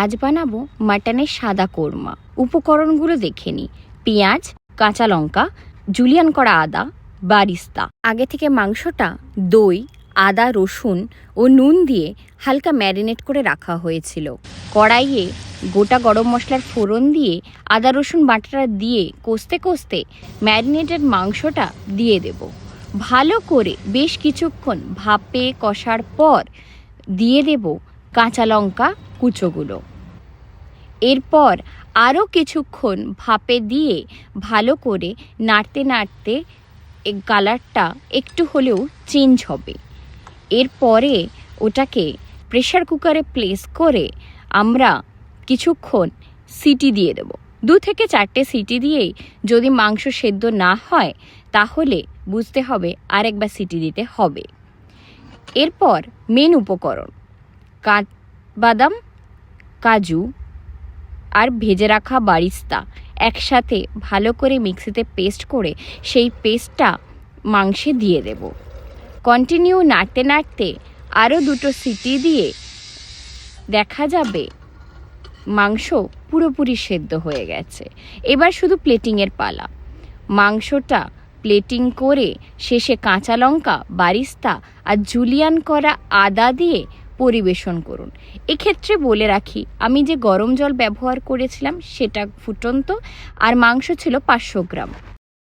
আজ বানাবো মাটনের সাদা কোরমা। উপকরণগুলো দেখে নিই। পেঁয়াজ, কাঁচা লঙ্কা, জুলিয়ান করা আদা, বারিস্তা। আগে থেকে মাংসটা দই, আদা, রসুন ও নুন দিয়ে হালকা ম্যারিনেট করে রাখা হয়েছিল। কড়াইয়ে গোটা গরম মশলার ফোড়ন দিয়ে আদা রসুন বাটাটা দিয়ে কষতে কষতে ম্যারিনেটেড মাংসটা দিয়ে দেব। ভালো করে বেশ কিছুক্ষণ ভাপে কষার পর দিয়ে দেব কাঁচা লঙ্কা কুচোগুলো। এরপর আরও কিছুক্ষণ ভাপে দিয়ে ভালো করে নাড়তে নাড়তে কালারটা একটু হলেও চেঞ্জ হবে। এরপরে ওটাকে প্রেশার কুকারে প্লেস করে আমরা কিছুক্ষণ সিটি দিয়ে দেব। 2 থেকে 4টে সিটি দিয়েই যদি মাংস সেদ্ধ না হয় তাহলে বুঝতে হবে আরেকবার সিটি দিতে হবে। এরপর মেন উপকরণ কাঠবাদাম, কাজু আর ভেজে রাখা বারিস্তা একসাথে ভালো করে মিক্সিতে পেস্ট করে সেই পেস্টটা মাংসে দিয়ে দেব। কন্টিনিউ নাড়তে নাড়তে আরও 2টো সিটি দিয়ে দেখা যাবে মাংস পুরোপুরি সেদ্ধ হয়ে গেছে। এবার শুধু প্লেটিংয়ের পালা। মাংসটা প্লেটিং করে শেষে কাঁচা লঙ্কা, বারিস্তা আর জুলিয়ান করা আদা দিয়ে পরিবেশন করুন। এক্ষেত্রে বলে রাখি, আমি যে গরম জল ব্যবহার করেছিলাম সেটা ফুটন্ত, আর মাংস ছিল 500 গ্রাম।